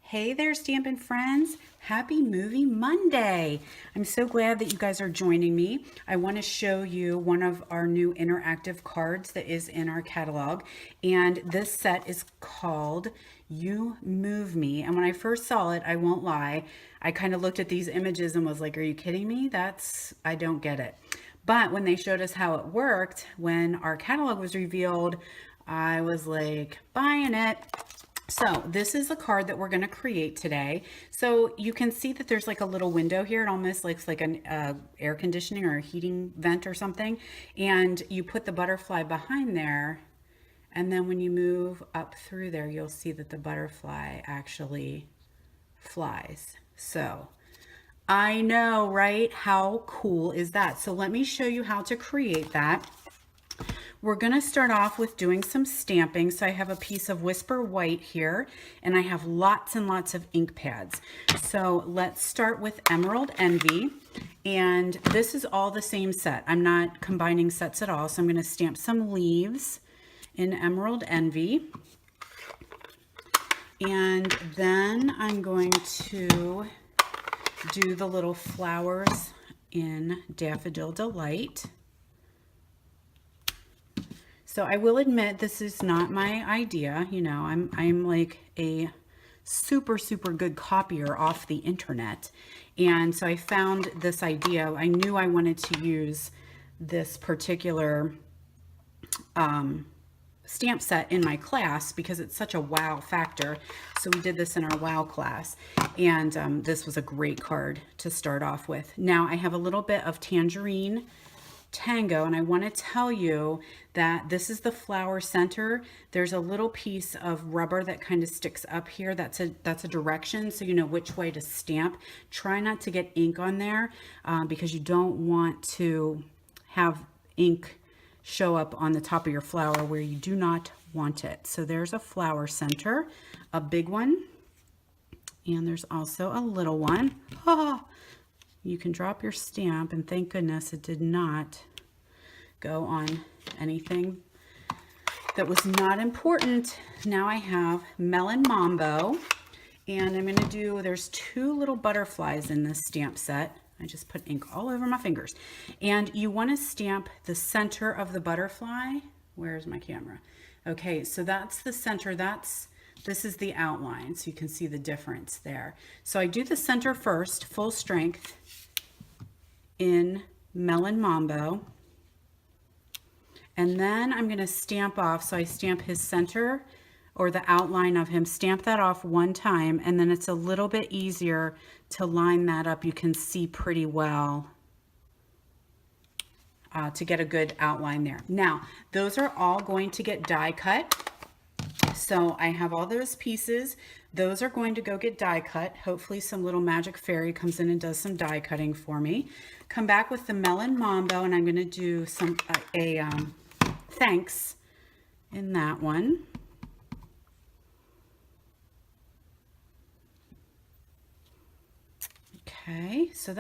Hey there, Stampin' friends. Happy Movie Monday. I'm so glad that you guys are joining me. I want to show you one of our new interactive cards that is in our catalog. And this set is called You Move Me. And when I first saw it, I won't lie, I kind of looked at these images and was like, are you kidding me? I don't get it. But when they showed us how it worked, when our catalog was revealed, I was like, buying it. So this is the card that we're going to create today. So you can see that there's like a little window here. It almost looks like an air conditioning or a heating vent or something. And you put the butterfly behind there. And then when you move up through there, you'll see that the butterfly actually flies. So I know, right? How cool is that? So let me show you how to create that. We're going to start off with doing some stamping. So I have a piece of Whisper White here, and I have lots and lots of ink pads. So let's start with Emerald Envy. And this is all the same set. I'm not combining sets at all. So I'm going to stamp some leaves in Emerald Envy. And then I'm going to do the little flowers in Daffodil Delight. So I will admit this is not my idea. You know, I'm like a super good copier off the internet. And so I found this idea. I knew I wanted to use this particular stamp set in my class because it's such a wow factor. So we did this in our wow class, and this was a great card to start off with. Now I have a little bit of Tangerine Tango, and I want to tell you that this is the flower center. There's a little piece of rubber that kind of sticks up here. That's a direction, so you know which way to stamp. Try not to get ink on there because you don't want to have ink show up on the top of your flower where you do not want it. So there's a flower center, a big one, and there's also a little one. Oh, you can drop your stamp, and thank goodness it did not go on anything that was not important. Now I have Melon Mambo, and I'm going to do, there's two little butterflies in this stamp set. I just put ink all over my fingers. And you want to stamp the center of the butterfly. Where's my camera? Okay, so that's the center. This is the outline, so you can see the difference there. So I do the center first, full strength in Melon Mambo. And then I'm going to stamp off. So I stamp his center, or the outline of him, stamp that off one time, and then it's a little bit easier to line that up. You can see pretty well to get a good outline there. Now, those are all going to get die cut. So I have all those pieces. Those are going to go get die cut. Hopefully some little magic fairy comes in and does some die cutting for me. Come back with the Melon Mambo, and I'm going to do some thanks in that one. Okay, so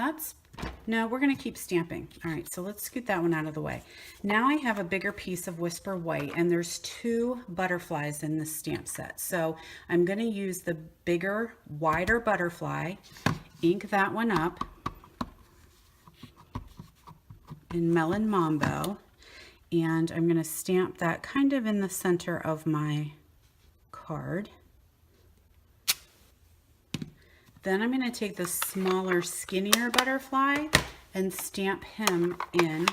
no, we're going to keep stamping. All right, so let's scoot that one out of the way. Now I have a bigger piece of Whisper White, and there's two butterflies in this stamp set. So I'm going to use the bigger, wider butterfly, ink that one up in Melon Mambo, and I'm going to stamp that kind of in the center of my card. Then I'm going to take the smaller, skinnier butterfly and stamp him in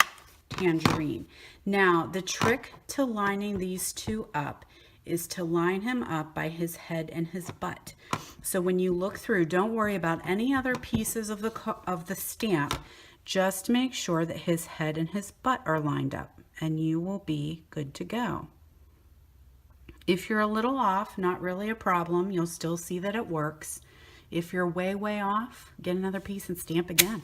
Tangerine. Now, the trick to lining these two up is to line him up by his head and his butt. So when you look through, don't worry about any other pieces of the stamp. Just make sure that his head and his butt are lined up, and you will be good to go. If you're a little off, not really a problem. You'll still see that it works. If you're way off, get another piece and stamp again.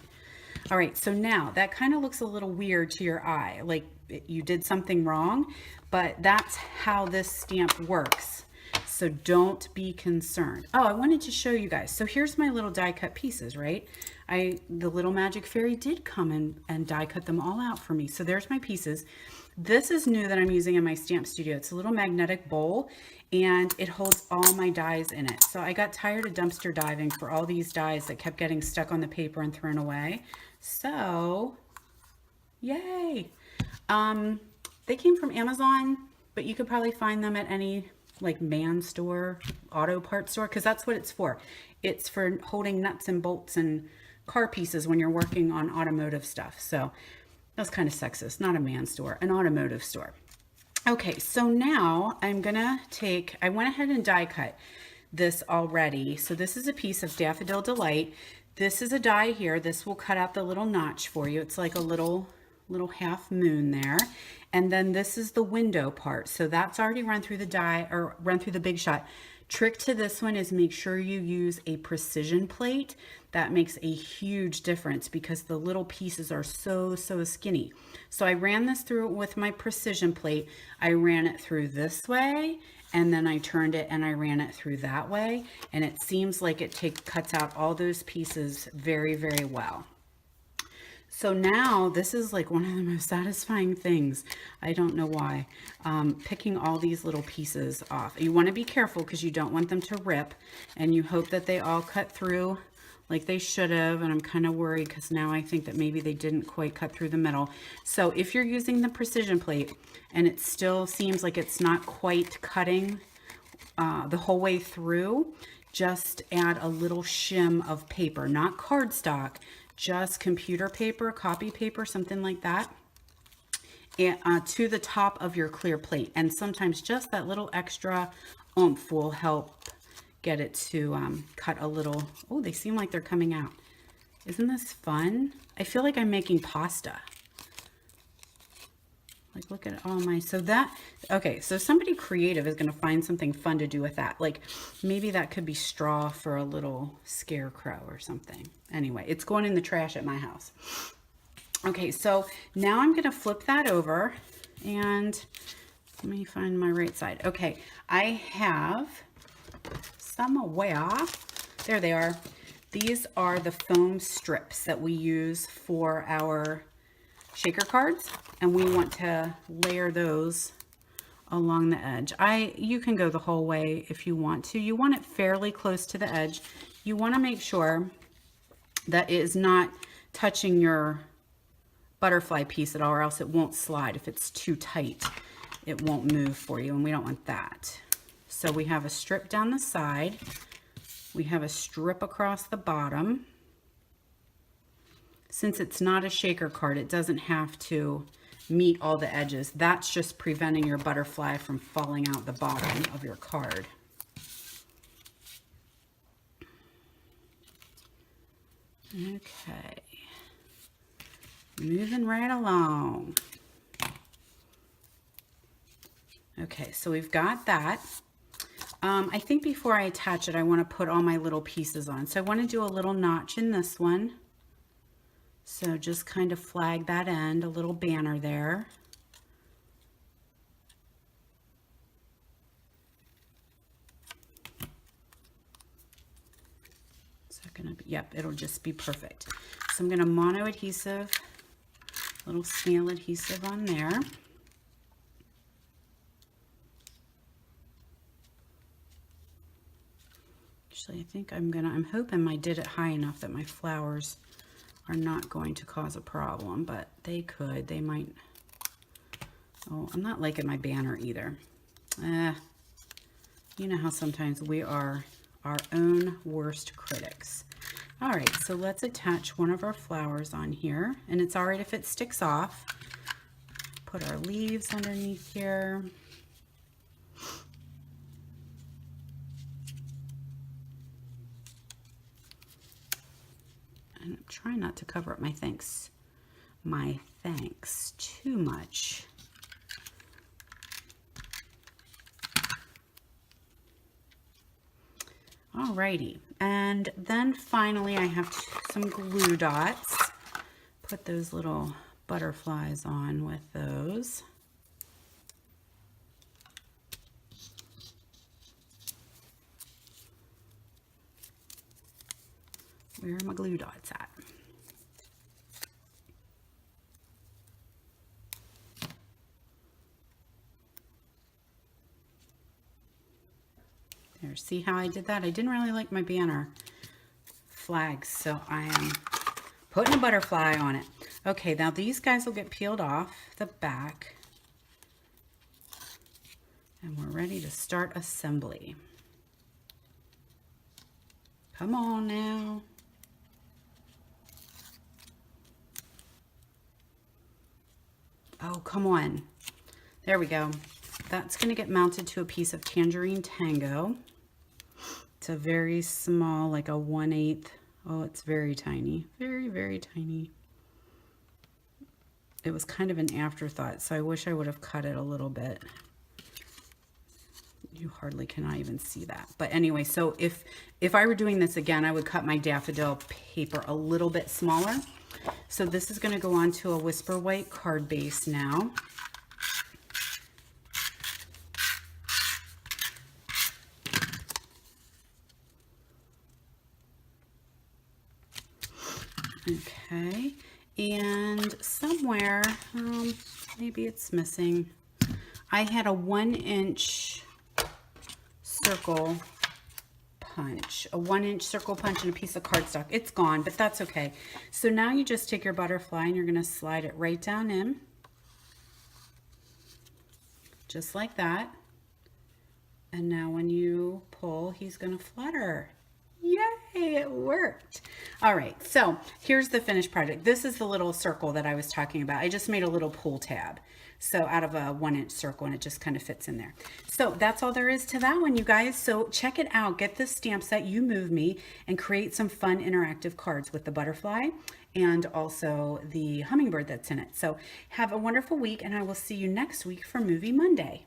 All right, so now that kind of looks a little weird to your eye, like you did something wrong, but that's how this stamp works. So don't be concerned. Oh, I wanted to show you guys. So here's my little die cut pieces, right? The little magic fairy did come and die cut them all out for me. So there's my pieces. This is new that I'm using in my stamp studio. It's a little magnetic bowl and it holds all my dies in it. So I got tired of dumpster diving for all these dies that kept getting stuck on the paper and thrown away. So, yay. They came from Amazon, but you could probably find them at any like man store, auto parts store, because that's what it's for. It's for holding nuts and bolts and car pieces when you're working on automotive stuff. So that's kind of sexist, not a man store, an automotive store. Okay, so now I'm gonna take, I went ahead and die cut this already. So this is a piece of Daffodil Delight. This is a die here. This will cut out the little notch for you. It's like a little half moon there. And then this is the window part. So that's already run through the die or run through the Big Shot. Trick to this one is make sure you use a precision plate. That makes a huge difference because the little pieces are so skinny. So I ran this through with my precision plate. I ran it through this way and then I turned it and I ran it through that way. And it seems like it cuts out all those pieces very well. So now this is like one of the most satisfying things. I don't know why. Picking all these little pieces off. You want to be careful because you don't want them to rip, and you hope that they all cut through like they should have. And I'm kind of worried because now I think that maybe they didn't quite cut through the middle. So if you're using the precision plate and it still seems like it's not quite cutting the whole way through, just add a little shim of paper, not cardstock, just computer paper, copy paper, something like that, and, to the top of your clear plate. And sometimes just that little extra oomph will help get it to cut a little. Oh, they seem like they're coming out. Isn't this fun? I feel like I'm making pasta. Like, look at all my, so that, okay, so somebody creative is going to find something fun to do with that. Like, maybe that could be straw for a little scarecrow or something. Anyway, it's going in the trash at my house. Okay, so now I'm going to flip that over and let me find my right side. Okay, I have somewhere, there they are. These are the foam strips that we use for our shaker cards, and we want to layer those along the edge. You can go the whole way if you want to. You want it fairly close to the edge. You want to make sure that it is not touching your butterfly piece at all, or else it won't slide. If it's too tight, it won't move for you, and we don't want that. So we have a strip down the side. We have a strip across the bottom. Since it's not a shaker card, it doesn't have to meet all the edges. That's just preventing your butterfly from falling out the bottom of your card. Okay, moving right along. Okay, so we've got that. I think before I attach it, I want to put all my little pieces on. So I want to do a little notch in this one. So just kind of flag that end, a little banner there. Is that gonna be, yep, it'll just be perfect. So I'm gonna mono adhesive, little snail adhesive on there. Actually, I think I'm hoping I did it high enough that my flowers are not going to cause a problem, but they could, they might. Oh, I'm not liking my banner either. You know how sometimes we are our own worst critics. All right, so let's attach one of our flowers on here, and it's all right if it sticks off. Put our leaves underneath here. And I'm trying not to cover up my thanks too much. Alrighty, and then finally I have some glue dots. Put those little butterflies on with those. Where are my glue dots at? There, see how I did that? I didn't really like my banner flags, so I am putting a butterfly on it. Okay, now these guys will get peeled off the back. And we're ready to start assembly. Come on now. Oh, come on. There we go. That's going to get mounted to a piece of Tangerine Tango. It's a very small, like a 1/8. Oh, it's very tiny. Very, very tiny. It was kind of an afterthought, so I wish I would have cut it a little bit. You hardly cannot even see that. But anyway, so if I were doing this again, I would cut my daffodil paper a little bit smaller. So this is going to go onto a Whisper White card base now. Okay, and somewhere, maybe it's missing, I had a 1-inch circle punch, a 1-inch circle punch and a piece of cardstock. It's gone, but that's okay. So now you just take your butterfly and you're going to slide it right down in, just like that. And now when you pull, he's going to flutter. Yay, it worked. All right, so here's the finished project. This is the little circle that I was talking about. I just made a little pull tab. So out of a 1-inch circle, and it just kind of fits in there. So that's all there is to that one, you guys. So check it out. Get this stamp set, You Move Me, and create some fun interactive cards with the butterfly and also the hummingbird that's in it. So have a wonderful week, and I will see you next week for Movie Monday.